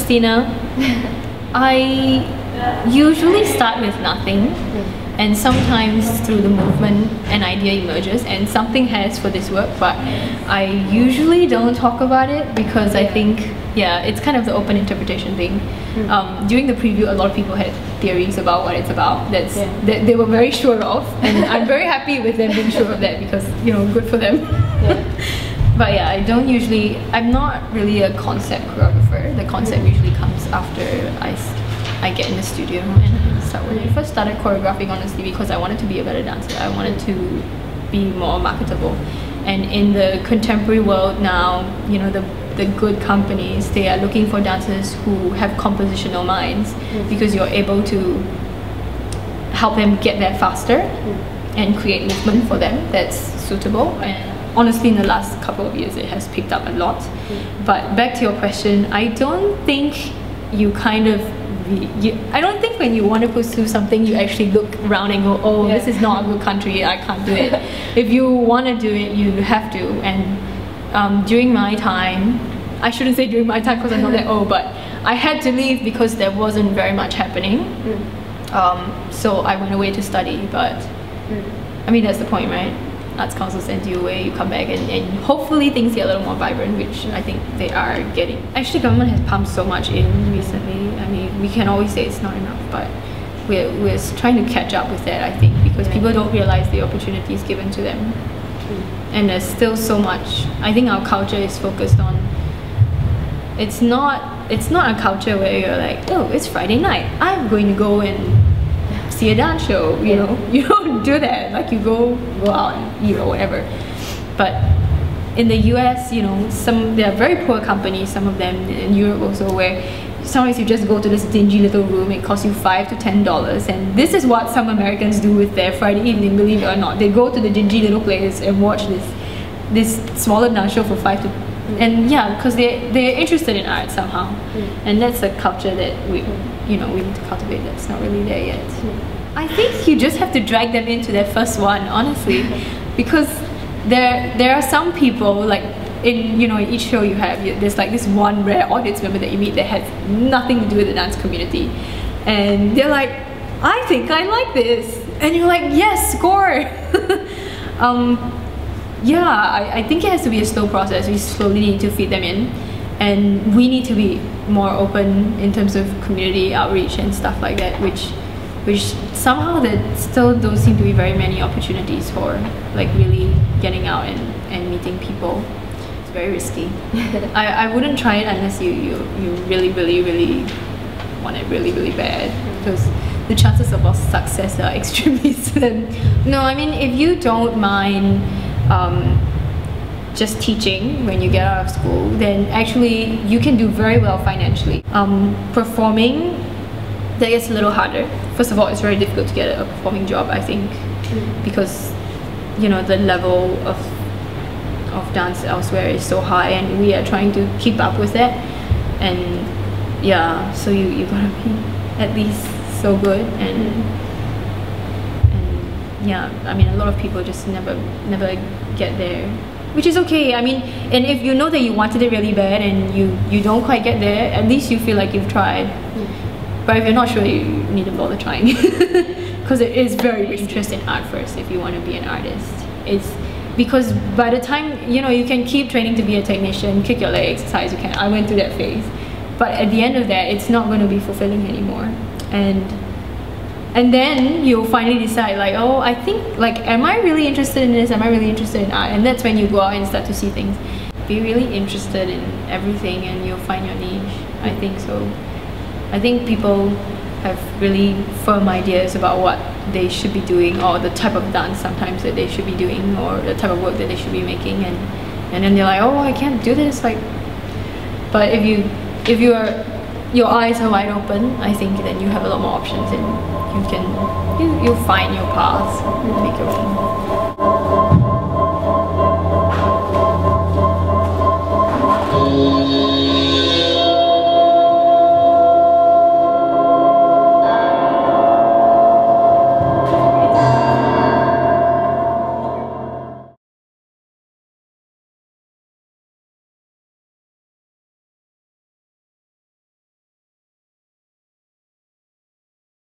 Cristina, I usually start with nothing, and sometimes through the movement an idea emerges and something has for this work, but I usually don't talk about it because I think, yeah, it's kind of the open interpretation thing. During the preview, a lot of people had theories about what it's about that they were very sure of, and I'm very happy with them being sure of that because, you know, good for them. But yeah, I'm not really a concept choreographer. The concept usually comes after I get in the studio and start. When I first started choreographing, honestly, because I wanted to be a better dancer, I wanted to be more marketable. And in the contemporary world now, you know, the good companies, they are looking for dancers who have compositional minds, because you're able to help them get there faster and create movement for them that's suitable. And honestly, in the last couple of years, it has picked up a lot. But back to your question, I don't think you kind of I don't think when you want to pursue something, you actually look around and go, oh, this is not a good country, I can't do it. If you want to do it, you have to. And during my time, I shouldn't say during my time because I'm not that old, but I had to leave because there wasn't very much happening. So I went away to study, but I mean, that's the point, right? Arts council sends you away, you come back, and hopefully things get a little more vibrant, which I think they are getting. Actually, government has pumped so much in recently. I mean, we can always say it's not enough, but we're trying to catch up with that, I think, because people don't realize the opportunities given to them. And there's still so much. I think our culture is focused on, it's not a culture where you're like, oh, it's Friday night, I'm going to go and see a dance show, you know. You don't do that. Like, you go out and eat or whatever. But in the US, you know, there are very poor companies, some of them in Europe also, where sometimes you just go to this dingy little room, it costs you $5 to $10, and this is what some Americans do with their Friday evening, believe it or not. They go to the dingy little place and watch this smaller dance show for $5 to and yeah, because they're interested in art somehow. And that's a culture that we need to cultivate that's not really there yet. I think you just have to drag them into their first one, honestly, because there are some people, like in each show you have, there's like this one rare audience member that you meet that has nothing to do with the dance community, and they're like, I think I like this, and you're like, yes, score. Yeah, I think it has to be a slow process. We slowly need to feed them in, and we need to be more open in terms of community outreach and stuff like that, which somehow there still don't seem to be very many opportunities for, like, really getting out and meeting people. It's very risky. I wouldn't try it unless you really want it really bad, because the chances of success are extremely slim. No, I mean, if you don't mind just teaching when you get out of school, then actually you can do very well financially. Performing, that gets a little harder. First of all, it's very difficult to get a performing job, I think, because the level of dance elsewhere is so high, and we are trying to keep up with that. And yeah, so you gotta be at least so good, and yeah, I mean, a lot of people just never get there, which is okay. I mean, and if you know that you wanted it really bad and you don't quite get there, at least you feel like you've tried. But if you're not sure, you need to bother trying, because it is very risky. Interest in art first if you want to be an artist. It's because by the time you can keep training to be a technician, kick your leg exercise, you can. I went through that phase, but at the end of that, it's not going to be fulfilling anymore. And then you'll finally decide, like, oh, I think, like, am I really interested in this? Am I really interested in art? And that's when you go out and start to see things. Be really interested in everything, and you'll find your niche. I think so. I think people have really firm ideas about what they should be doing, or the type of dance sometimes that they should be doing, or the type of work that they should be making, and then they're like, oh, I can't do this. Like, but if your eyes are wide open, I think then you have a lot more options, and you'll find your path, make your own.